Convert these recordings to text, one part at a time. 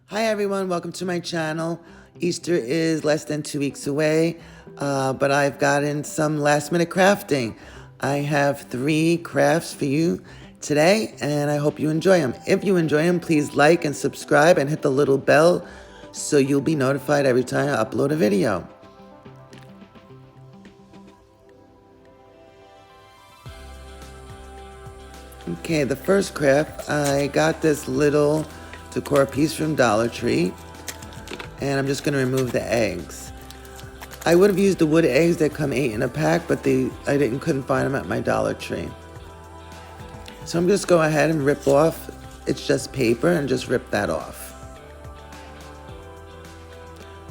Hi everyone, welcome to my channel. Easter is less than 2 weeks away, but I've gotten some last minute crafting. I have 3 crafts for you today and I hope you enjoy them. If you enjoy them, please like and subscribe and hit the little bell so you'll be notified every time I upload a video. Okay, the first craft, I got this little decor piece from Dollar Tree, and I'm just going to remove the eggs. I would have used the wood eggs that come 8 in a pack, but I couldn't find them at my Dollar Tree. So I'm just go ahead and rip off. It's just paper, and just rip that off.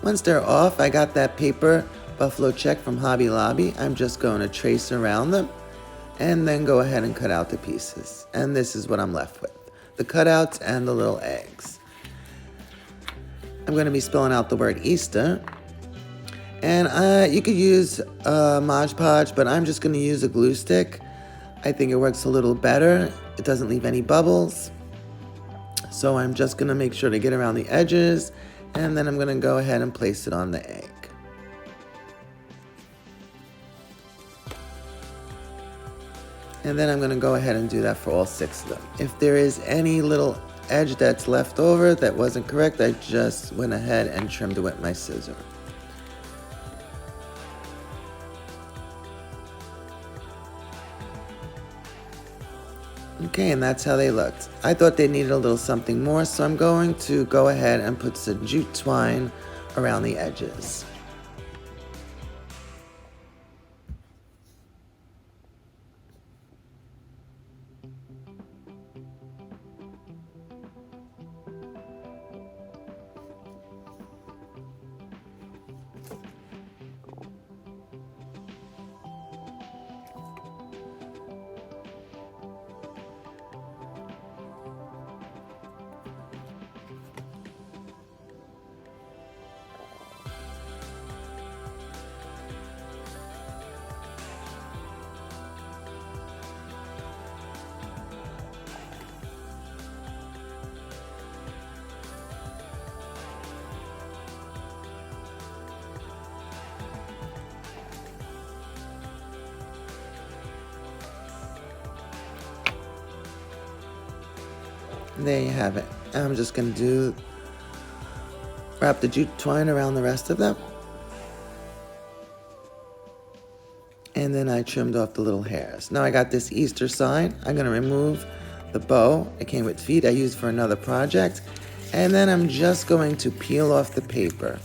Once they're off, I got that paper buffalo check from Hobby Lobby. I'm just going to trace around them and then go ahead and cut out the pieces. And this is what I'm left with, the cutouts and the little eggs. I'm going to be spelling out the word Easter. And you could use Mod Podge, but I'm just going to use a glue stick. I think it works a little better. It doesn't leave any bubbles. So I'm just going to make sure to get around the edges, and then I'm going to go ahead and place it on the egg. And then I'm going to go ahead and do that for all 6 of them. If there is any little edge that's left over that wasn't correct, I just went ahead and trimmed it with my scissor. Okay, and that's how they looked. I thought they needed a little something more, so I'm going to go ahead and put some jute twine around the edges. There you have it. I'm just going to wrap the jute twine around the rest of them. And then I trimmed off the little hairs. Now I got this Easter sign. I'm going to remove the bow. It came with feet I used for another project. And then I'm just going to peel off the paper.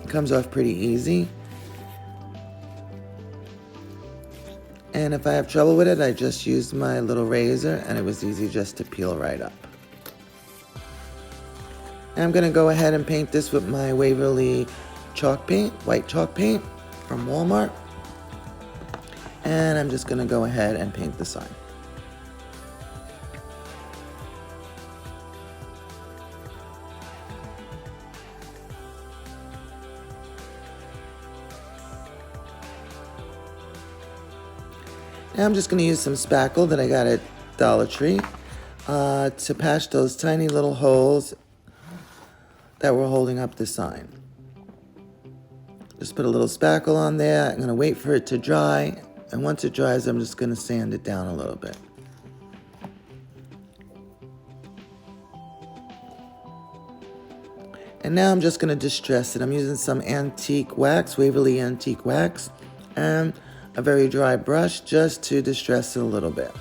It comes off pretty easy. And if I have trouble with it, I just used my little razor and it was easy just to peel right up. And I'm going to go ahead and paint this with my Waverly chalk paint, white chalk paint from Walmart. And I'm just going to go ahead and paint the sign. Now I'm just going to use some spackle that I got at Dollar Tree to patch those tiny little holes that were holding up the sign. Just put a little spackle on there. I'm going to wait for it to dry, and once it dries, I'm just going to sand it down a little bit. And now I'm just going to distress it. I'm using some antique wax, Waverly antique wax, and a very dry brush just to distress it a little bit.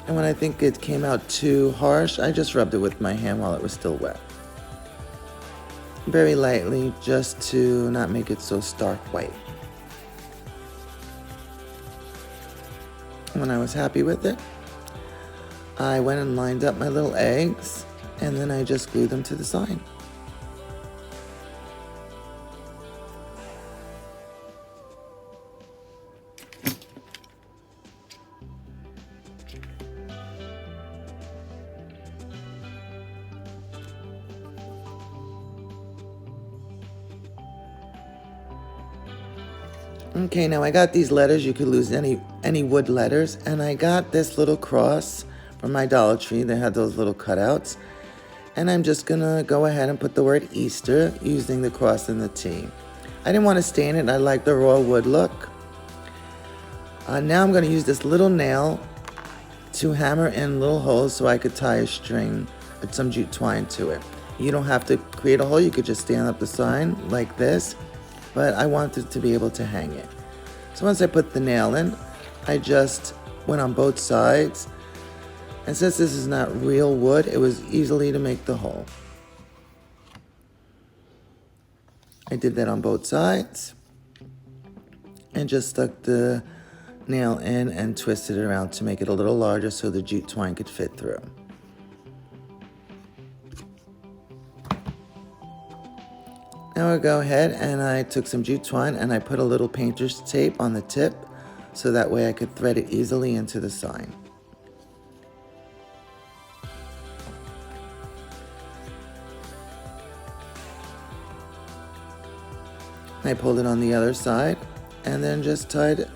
And when I think it came out too harsh, I just rubbed it with my hand while it was still wet. Very lightly, just to not make it so stark white. When I was happy with it, I went and lined up my little eggs, and then I just glued them to the sign. Okay, now I got these letters. You could lose any wood letters. And I got this little cross from my Dollar Tree. They had those little cutouts. And I'm just gonna go ahead and put the word Easter using the cross and the T. I didn't want to stain it. I like the raw wood look. Now I'm gonna use this little nail to hammer in little holes so I could tie a string with some jute twine to it. You don't have to create a hole. You could just stand up the sign like this. But I wanted to be able to hang it. So once I put the nail in, I just went on both sides. And since this is not real wood, it was easily to make the hole. I did that on both sides and just stuck the nail in and twisted it around to make it a little larger so the jute twine could fit through. Now I go ahead and I took some jute twine and I put a little painter's tape on the tip so that way I could thread it easily into the sign. I pulled it on the other side and then just tied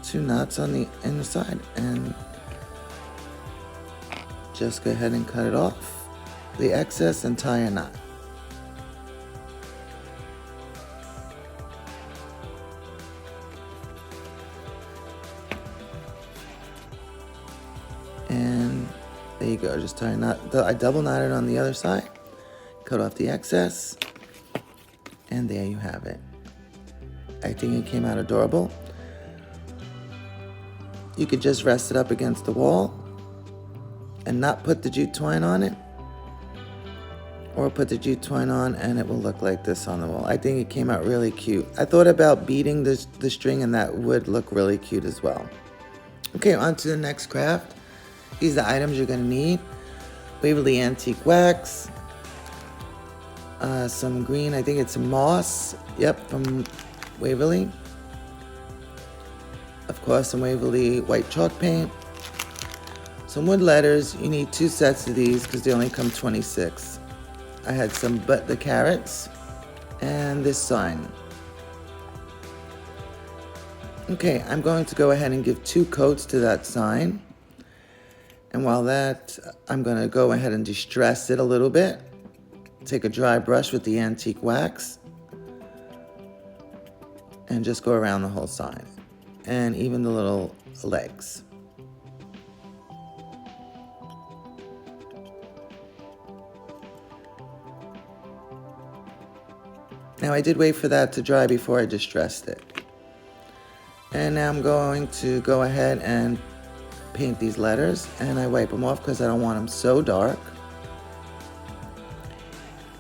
2 knots on the inside and just go ahead and cut it off, the excess, and tie a knot. And there you go, just tie a knot. I double knotted on the other side, cut off the excess, and there you have it. I think it came out adorable. You could just rest it up against the wall and not put the jute twine on it, or put the jute twine on and it will look like this on the wall. I think it came out really cute. I thought about beading the string and that would look really cute as well. Okay, on to the next craft. These are the items you're gonna need. Waverly antique wax, some green, I think it's moss, yep, from Waverly. Of course, some Waverly white chalk paint. Some wood letters. You need 2 sets of these because they only come 26. I had some the carrots and this sign. Okay, I'm going to go ahead and give 2 coats to that sign. And while that, I'm going to go ahead and distress it a little bit. Take a dry brush with the antique wax and just go around the whole sign and even the little legs. Now I did wait for that to dry before I distressed it. And now I'm going to go ahead and paint these letters, and I wipe them off because I don't want them so dark.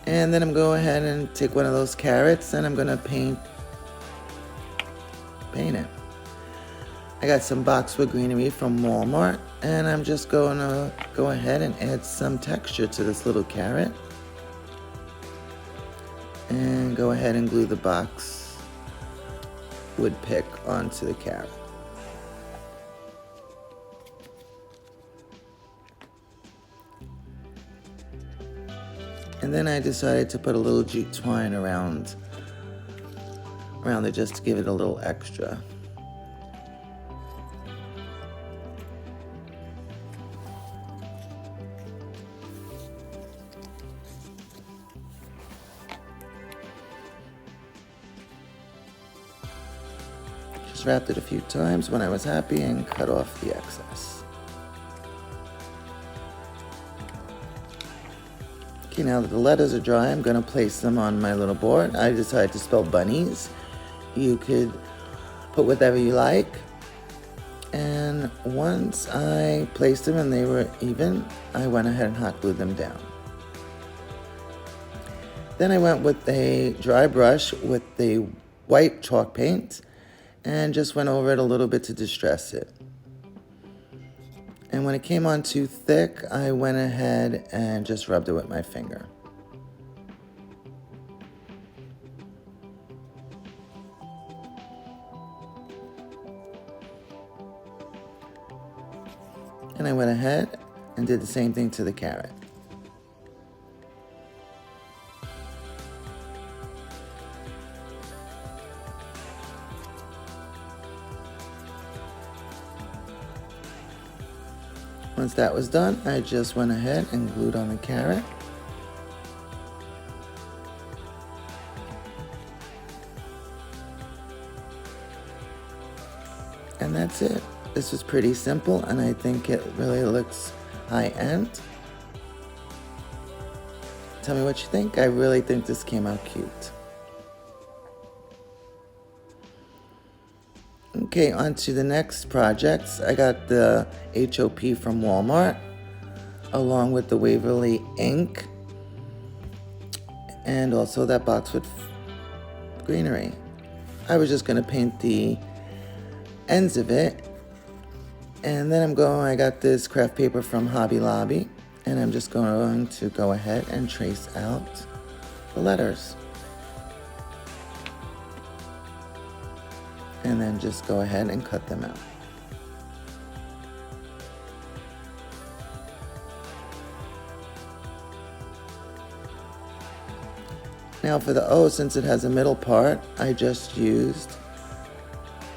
And then I'm going to go ahead and take one of those carrots and I'm going to paint it. I got some Boxwood Greenery from Walmart, and I'm just going to go ahead and add some texture to this little carrot. And go ahead and glue the Boxwood pick onto the carrot. And then I decided to put a little jute twine around it just to give it a little extra. Just wrapped it a few times when I was happy and cut off the excess. Okay, now that the letters are dry, I'm going to place them on my little board. I decided to spell bunnies. You could put whatever you like. And once I placed them and they were even, I went ahead and hot glued them down. Then I went with a dry brush with the white chalk paint and just went over it a little bit to distress it. And when it came on too thick, I went ahead and just rubbed it with my finger. And I went ahead and did the same thing to the carrot. Once that was done, I just went ahead and glued on the carrot. And that's it. This was pretty simple, and I think it really looks high-end. Tell me what you think. I really think this came out cute. Okay, on to the next projects. I got the HOP from Walmart, along with the Waverly ink, and also that Boxwood Greenery. I was just gonna paint the ends of it, and then I got this craft paper from Hobby Lobby, and I'm just going to go ahead and trace out the letters. And then just go ahead and cut them out. Now for the O, since it has a middle part, I just used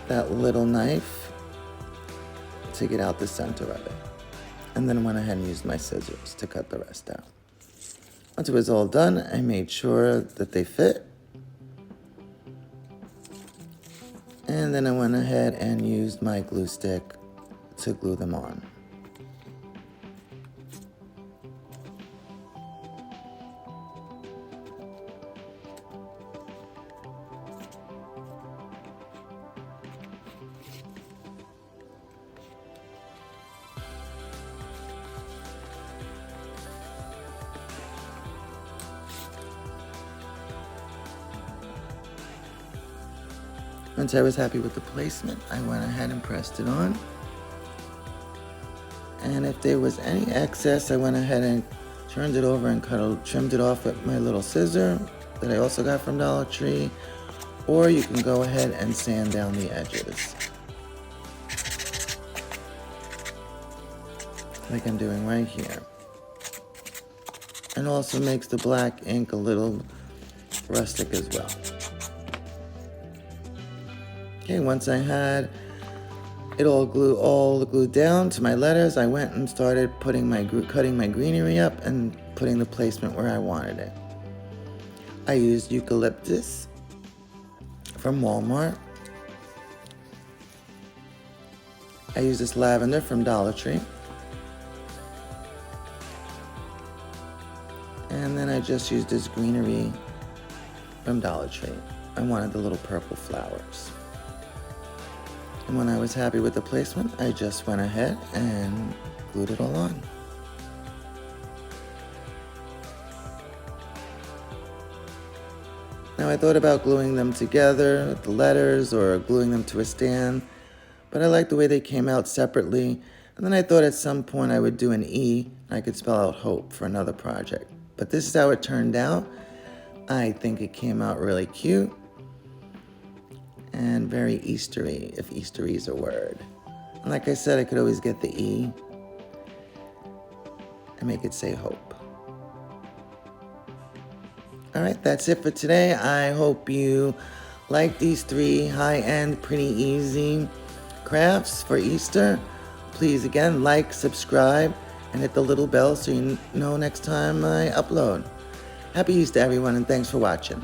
that little knife to get out the center of it. And then went ahead and used my scissors to cut the rest out. Once it was all done, I made sure that they fit. And then I went ahead and used my glue stick to glue them on. Once I was happy with the placement, I went ahead and pressed it on. And if there was any excess, I went ahead and turned it over and trimmed it off with my little scissor that I also got from Dollar Tree. Or you can go ahead and sand down the edges, like I'm doing right here. And also makes the black ink a little rustic as well. Okay, once I had it all glued down to my letters, I went and started cutting my greenery up and putting the placement where I wanted it. I used Eucalyptus from Walmart. I used this Lavender from Dollar Tree. And then I just used this Greenery from Dollar Tree. I wanted the little purple flowers. And when I was happy with the placement, I just went ahead and glued it all on. Now I thought about gluing them together, the letters, or gluing them to a stand, but I liked the way they came out separately. And then I thought at some point I would do an E, and I could spell out hope for another project. But this is how it turned out. I think it came out really cute. And very Eastery, if Eastery is a word. And like I said, I could always get the E and make it say hope. All right, that's it for today. I hope you like these 3 high-end, pretty easy crafts for Easter. Please, again, like, subscribe, and hit the little bell so you know next time I upload. Happy Easter, everyone, and thanks for watching.